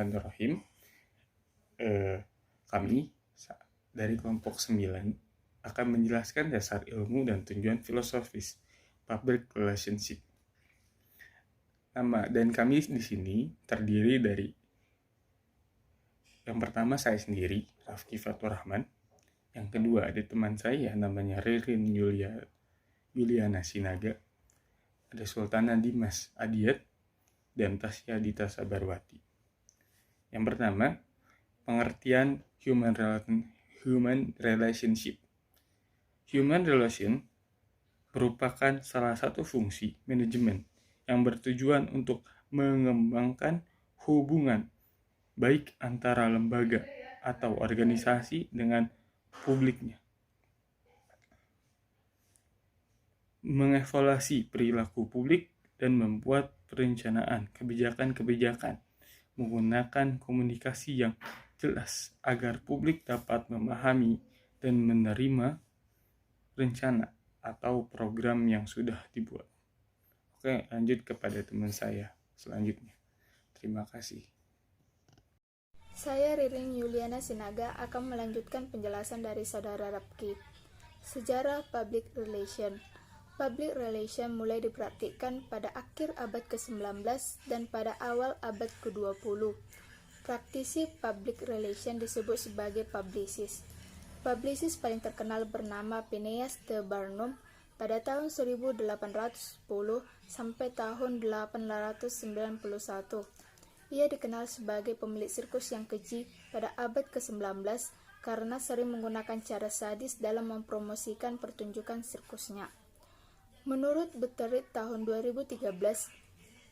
Bismillahirrahmanirrahim. Kami dari kelompok 9 akan menjelaskan dasar ilmu dan tujuan filosofis public relationship. Nama dan kami di sini terdiri dari yang pertama saya sendiri, Rafki Fatur Rahman. Yang kedua ada teman saya namanya Ririn Yuliana Sinaga. Ada Sultana Dimas Adiat dan Tasya Dita Sabarwati. Yang pertama, pengertian human relationship. Human relation merupakan salah satu fungsi manajemen yang bertujuan untuk mengembangkan hubungan baik antara lembaga atau organisasi dengan publiknya. Mengevaluasi perilaku publik dan membuat perencanaan kebijakan-kebijakan menggunakan komunikasi yang jelas agar publik dapat memahami dan menerima rencana atau program yang sudah dibuat. Oke, lanjut kepada teman saya selanjutnya. Terima kasih. Saya Ririn Yuliana Sinaga akan melanjutkan penjelasan dari Saudara Rafki. Sejarah Public Relation. Public Relation mulai dipraktikkan pada akhir abad ke-19 dan pada awal abad ke-20. Praktisi Public Relation disebut sebagai publicist. Publicist paling terkenal bernama Phineas T. Barnum pada tahun 1810 sampai tahun 1891. Ia dikenal sebagai pemilik sirkus yang keji pada abad ke-19 karena sering menggunakan cara sadis dalam mempromosikan pertunjukan sirkusnya. Menurut Butteridge tahun 2013,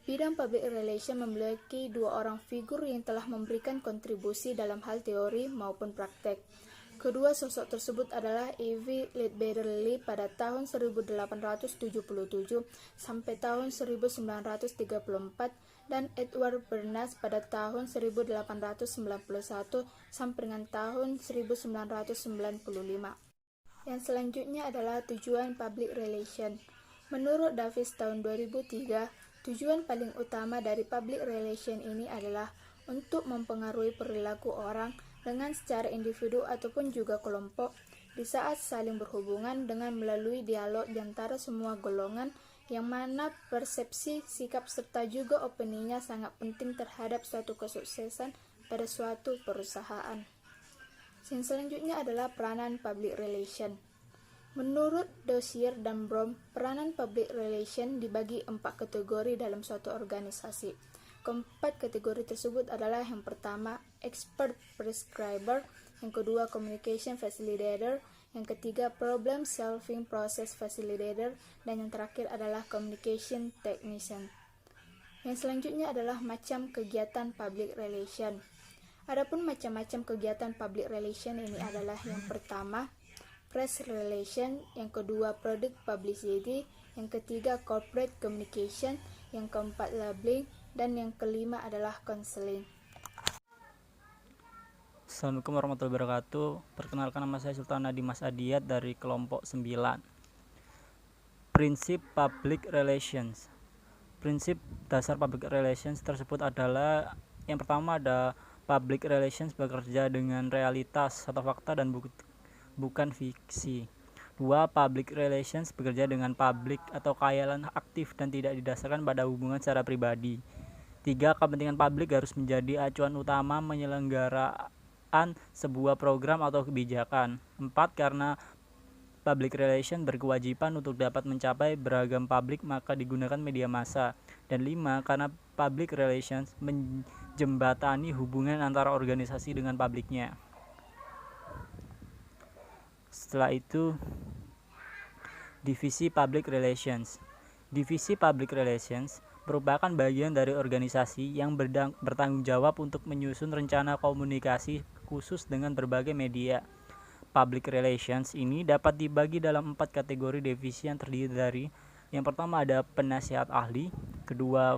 bidang public relation memiliki dua orang figur yang telah memberikan kontribusi dalam hal teori maupun praktek. Kedua sosok tersebut adalah E.V. Leadbeater pada tahun 1877 sampai tahun 1934 dan Edward Bernays pada tahun 1891 sampai dengan tahun 1995. Yang selanjutnya adalah tujuan public relation. Menurut Davis tahun 2003, tujuan paling utama dari public relation ini adalah untuk mempengaruhi perilaku orang dengan secara individu ataupun juga kelompok di saat saling berhubungan dengan melalui dialog di antara semua golongan yang mana persepsi, sikap serta juga opininya sangat penting terhadap suatu kesuksesan pada suatu perusahaan. Yang selanjutnya adalah peranan public relation. Menurut Dozier dan Brom, peranan public relation dibagi 4 kategori dalam suatu organisasi. Keempat kategori tersebut adalah yang pertama, expert prescriber, yang kedua, communication facilitator, yang ketiga, problem solving process facilitator, dan yang terakhir adalah communication technician. Yang selanjutnya adalah macam kegiatan public relation. Adapun macam-macam kegiatan public relation ini adalah yang pertama, press relation, yang kedua, product publicity, yang ketiga, corporate communication, yang keempat, labeling, dan yang kelima adalah counseling. Assalamualaikum warahmatullahi wabarakatuh. Perkenalkan, nama saya Sultana Dimas Adiat dari kelompok 9. Prinsip public relations. Prinsip dasar public relations tersebut adalah yang pertama ada public relations bekerja dengan realitas atau fakta dan bukan fiksi. 2. Public relations bekerja dengan publik atau khayalan aktif dan tidak didasarkan pada hubungan secara pribadi. 3. Kepentingan publik harus menjadi acuan utama penyelenggaraan sebuah program atau kebijakan. 4. Karena public relation berkewajiban untuk dapat mencapai beragam publik maka digunakan media massa. Dan 5. Karena public relations menjembatani hubungan antara organisasi dengan publiknya. Setelah itu, divisi public relations. Divisi public relations merupakan bagian dari organisasi yang bertanggung jawab untuk menyusun rencana komunikasi khusus dengan berbagai media. Public relations ini dapat dibagi dalam 4 kategori divisi yang terdiri dari yang pertama ada penasihat ahli, kedua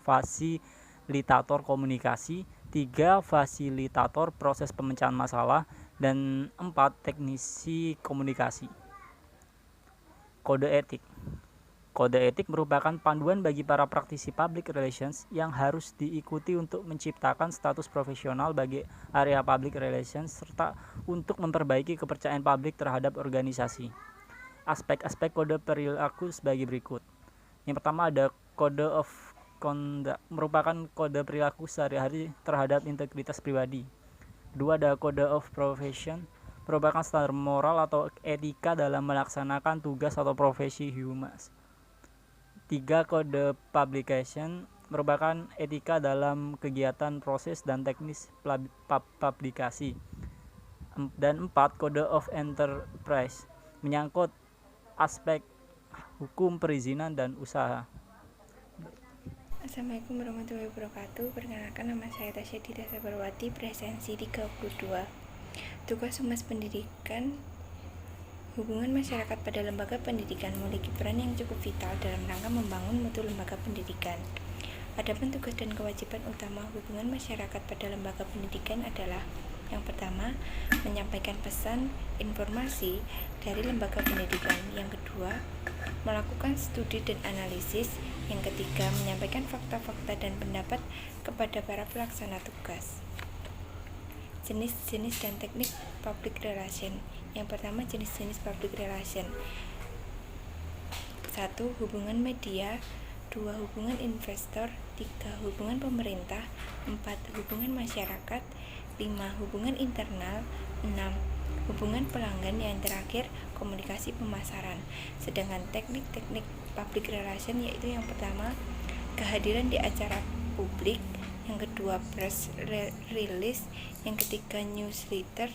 fasilitator komunikasi, 3 fasilitator proses pemecahan masalah, dan 4 teknisi komunikasi. Kode etik. Kode etik merupakan panduan bagi para praktisi public relations yang harus diikuti untuk menciptakan status profesional bagi area public relations serta untuk memperbaiki kepercayaan publik terhadap organisasi. Aspek-aspek kode perilaku sebagai berikut. Yang pertama ada Code of Conduct, merupakan kode perilaku sehari-hari terhadap integritas pribadi. Dua, ada Code of Profession, merupakan standar moral atau etika dalam melaksanakan tugas atau profesi humas. 3. Kode Publication, merupakan etika dalam kegiatan proses dan teknis publikasi. Dan 4. Code of Enterprise, menyangkut aspek hukum perizinan dan usaha. Assalamualaikum warahmatullahi wabarakatuh. Perkenalkan, nama saya Tasya Dita Sabarwati, presensi 32. Tugas Humas Pendidikan. Hubungan masyarakat pada lembaga pendidikan memiliki peran yang cukup vital dalam rangka membangun mutu lembaga pendidikan. Adapun tugas dan kewajiban utama hubungan masyarakat pada lembaga pendidikan adalah: yang pertama, menyampaikan pesan, informasi dari lembaga pendidikan. Yang kedua, melakukan studi dan analisis. Yang ketiga, menyampaikan fakta-fakta dan pendapat kepada para pelaksana tugas. Jenis-jenis dan teknik public relation. Yang pertama, jenis-jenis public relation. 1. Hubungan media. 2. Hubungan investor. 3. Hubungan pemerintah. 4. Hubungan masyarakat. 5. Hubungan internal. 6. Hubungan pelanggan. Yang terakhir, komunikasi pemasaran. Sedangkan teknik-teknik public relation yaitu: yang pertama, kehadiran di acara publik. Yang kedua, press release. Yang ketiga, newsletter.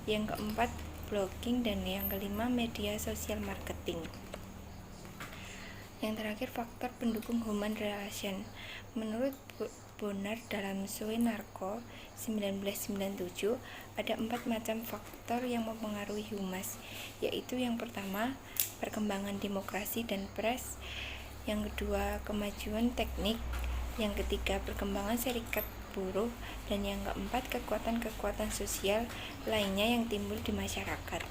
Yang keempat, blogging. Dan yang kelima, media sosial marketing. Yang terakhir, faktor pendukung human relation. Menurut Bonner dalam Suenarko 1997, ada 4 macam faktor yang mempengaruhi humas, yaitu: yang pertama, perkembangan demokrasi dan pers. Yang kedua, kemajuan teknik. Yang ketiga, perkembangan serikat buruh. Dan yang keempat, kekuatan-kekuatan sosial lainnya yang timbul di masyarakat.